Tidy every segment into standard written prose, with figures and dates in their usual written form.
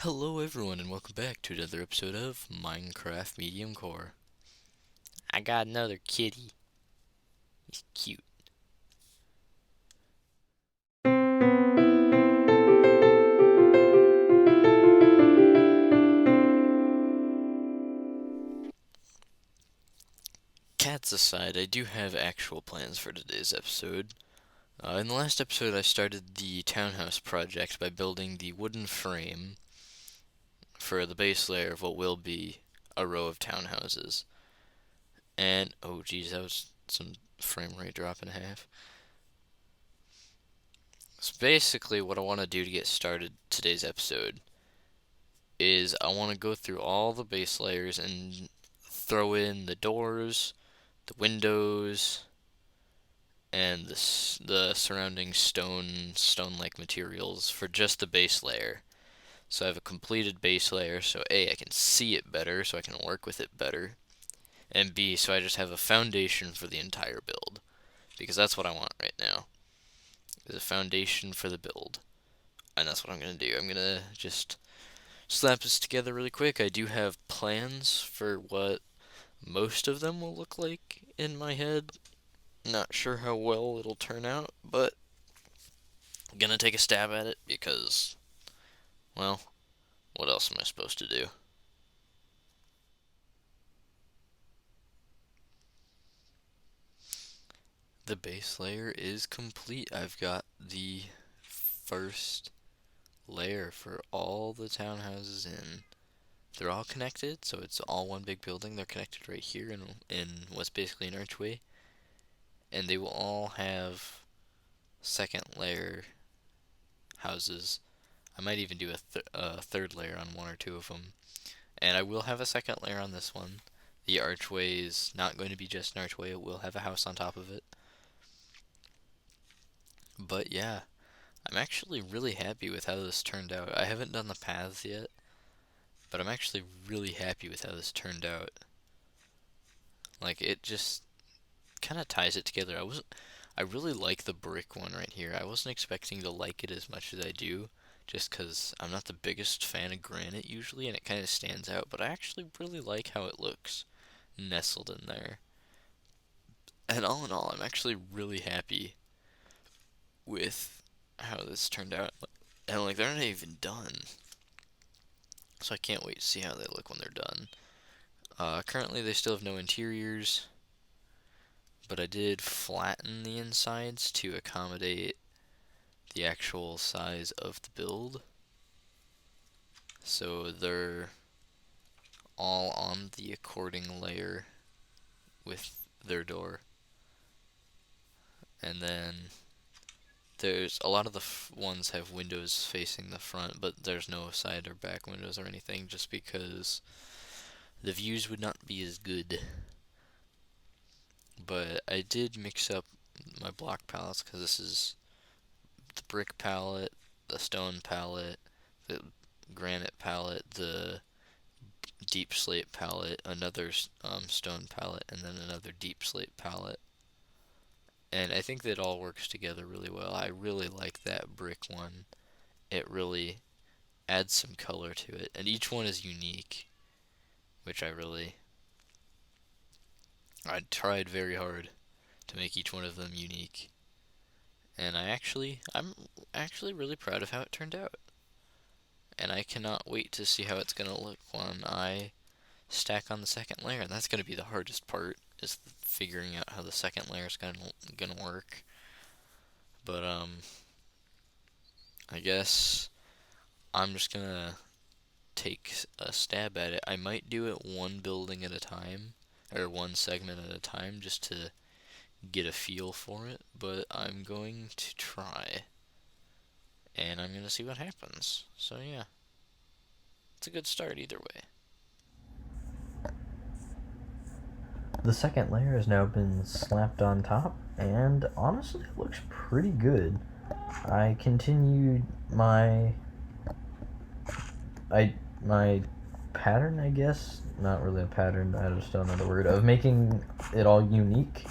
Hello everyone and welcome back to another episode of Minecraft Mediumcore. I got another kitty. He's cute. Cats aside, I do have actual plans for today's episode. In the last episode I started the townhouse project by building the wooden frame for the base layer of what will be a row of townhouses. And, oh geez, that was some frame rate drop in half. So basically what I want to do to get started today's episode is I want to go through all the base layers and throw in the doors, the windows, and the surrounding stone-like materials for just the base layer. So I have a completed base layer, so A, I can see it better, so I can work with it better, and B, so I just have a foundation for the entire build, because that's what I want right now, is a foundation for the build, and that's what I'm going to do. I'm going to just slap this together really quick. I do have plans for what most of them will look like in my head. Not sure how well it'll turn out, but I'm gonna take a stab at it because, well, what else am I supposed to do? The base layer is complete. I've got the first layer for all the townhouses in. They're all connected, so it's all one big building. They're connected right here in what's basically an archway. And they will all have second layer houses. I might even do a third layer on one or two of them. And I will have a second layer on this one. The archway is not going to be just an archway, it will have a house on top of it. But yeah, I'm actually really happy with how this turned out. I haven't done the paths yet, but I'm actually really happy with how this turned out. Like, it just kind of ties it together. I really like the brick one right here. I wasn't expecting to like it as much as I do, just because I'm not the biggest fan of granite usually, and it kind of stands out, but I actually really like how it looks nestled in there. And all in all, I'm actually really happy with how this turned out. And like, they're not even done, so I can't wait to see how they look when they're done. Currently, they still have no interiors, but I did flatten the insides to accommodate the actual size of the build. So they're all on the according layer with their door. And then there's a lot of the ones have windows facing the front, but there's no side or back windows or anything just because the views would not be as good. But I did mix up my block palettes because this is the brick palette, the stone palette, the granite palette, the deep slate palette, another stone palette, and then another deep slate palette. And I think that all works together really well. I really like that brick one. It really adds some color to it, and each one is unique, which I tried very hard to make each one of them unique. And I'm actually really proud of how it turned out. And I cannot wait to see how it's gonna look when I stack on the second layer. And that's gonna be the hardest part, is figuring out how the second layer is gonna work. But I guess I'm just gonna take a stab at it. I might do it one building at a time, or one segment at a time, just to get a feel for it, but I'm going to try, and I'm going to see what happens. So yeah, it's a good start either way. The second layer has now been slapped on top, and honestly, it looks pretty good. I continued my pattern, I guess. Not really a pattern, I just don't know the word, of making it all unique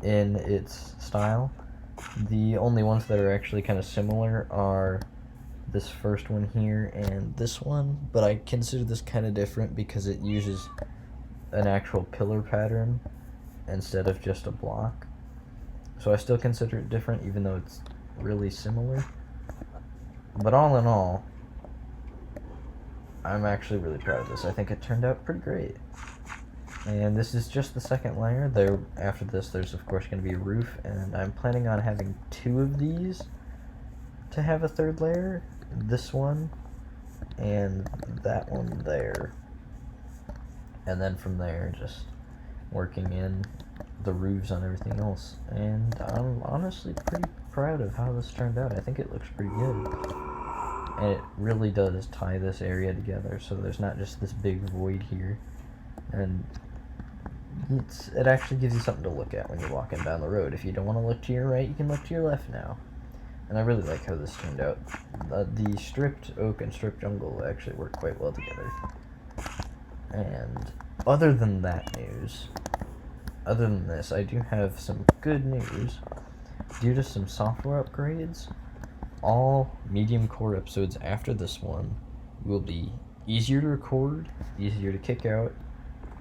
in its style. The only ones that are actually kind of similar are this first one here and this one, but I consider this kind of different because it uses an actual pillar pattern instead of just a block. So I still consider it different even though it's really similar. But all in all, I'm actually really proud of this. I think it turned out pretty great. And this is just the second layer. After this, there's of course going to be a roof, and I'm planning on having 2 of these to have a third layer. This one and that one there. And then from there, just working in the roofs on everything else. And I'm honestly pretty proud of how this turned out. I think it looks pretty good. And it really does tie this area together, so there's not just this big void here. And it actually gives you something to look at when you're walking down the road. If you don't want to look to your right, you can look to your left now. And I really like how this turned out. The stripped oak and stripped jungle actually work quite well together. And other than this, I do have some good news. Due to some software upgrades, all Mediumcore episodes after this one will be easier to record, easier to kick out,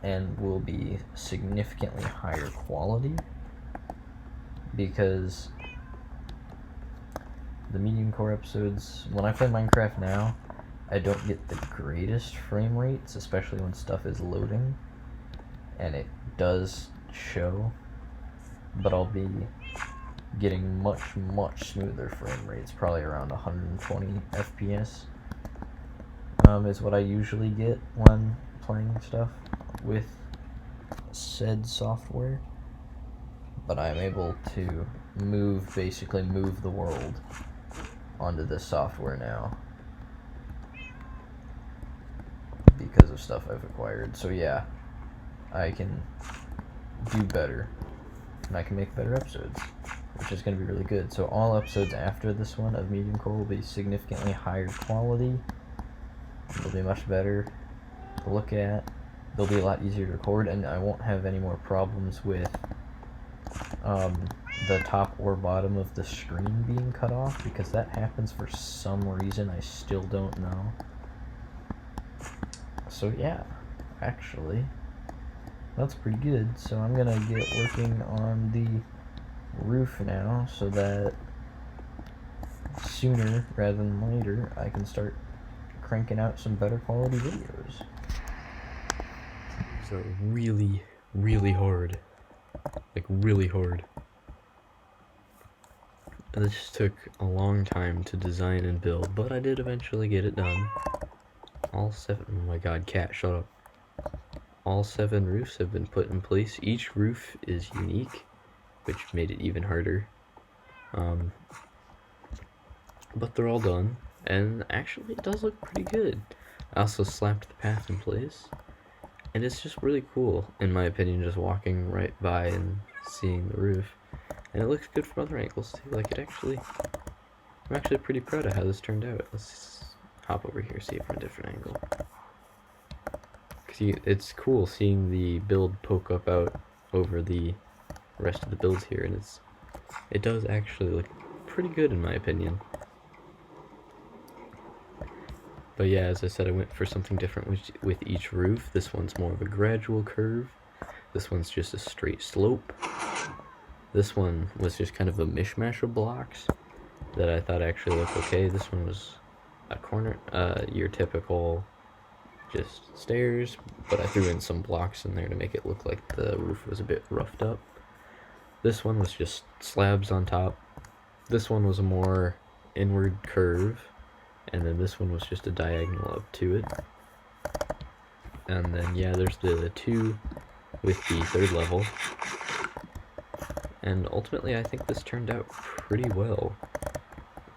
and will be significantly higher quality, because the Mediumcore episodes, when I play Minecraft now, I don't get the greatest frame rates, especially when stuff is loading, and it does show, but I'll be getting much smoother frame rates, probably around 120 FPS is what I usually get when playing stuff with said software. But I'm able to basically move the world onto this software now because of stuff I've acquired. So yeah, I can do better, and I can make better episodes, which is going to be really good. So all episodes after this one of Mediumcore will be significantly higher quality. They'll be much better to look at. They'll be a lot easier to record, and I won't have any more problems with the top or bottom of the screen being cut off, because that happens for some reason I still don't know. So yeah, actually, that's pretty good. So I'm gonna get working on the roof now, so that sooner rather than later I can start cranking out some better quality videos. So really hard, like really hard. And this took a long time to design and build, but I did eventually get it done. All 7, oh my god, cat, shut up. All 7 roofs have been put in place. Each roof is unique, which made it even harder. But they're all done, and actually it does look pretty good. I also slapped the path in place, and it's just really cool, in my opinion, just walking right by and seeing the roof. And it looks good from other angles too. Like, I'm actually pretty proud of how this turned out. Let's hop over here, see it from a different angle. See, it's cool seeing the build poke up out over the rest of the builds here, and it does actually look pretty good in my opinion. But yeah, as I said, I went for something different with each roof. This one's more of a gradual curve. This one's just a straight slope. This one was just kind of a mishmash of blocks that I thought actually looked okay. This one was a corner, your typical just stairs, but I threw in some blocks in there to make it look like the roof was a bit roughed up. This one was just slabs on top. This one was a more inward curve, and then this one was just a diagonal up to it. And then yeah, there's the 2 with the 3rd level. And ultimately I think this turned out pretty well.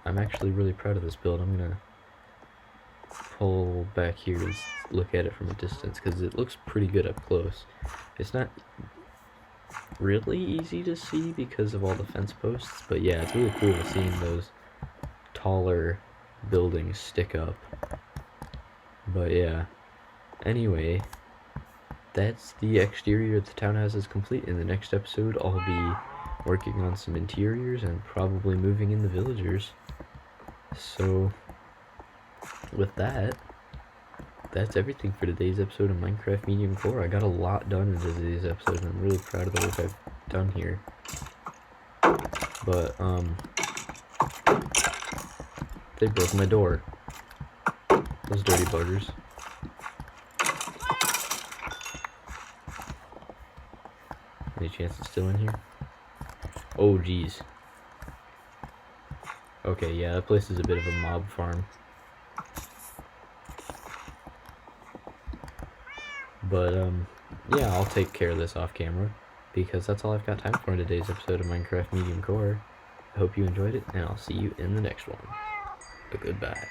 I'm actually really proud of this build. I'm gonna pull back here and look at it from a distance, because it looks pretty good up close. It's not really easy to see because of all the fence posts, but yeah, it's really cool seeing those taller buildings stick up. But yeah, anyway, that's the exterior of the townhouses complete. In the next episode, I'll be working on some interiors and probably moving in the villagers. So with that, that's everything for today's episode of Minecraft Medium Core. I got a lot done in today's episode, and I'm really proud of the work I've done here. But, they broke my door. Those dirty buggers. Any chance it's still in here? Oh, geez. Okay, yeah, that place is a bit of a mob farm. But, yeah, I'll take care of this off camera, because that's all I've got time for in today's episode of Minecraft Medium Core. I hope you enjoyed it, and I'll see you in the next one. Goodbye.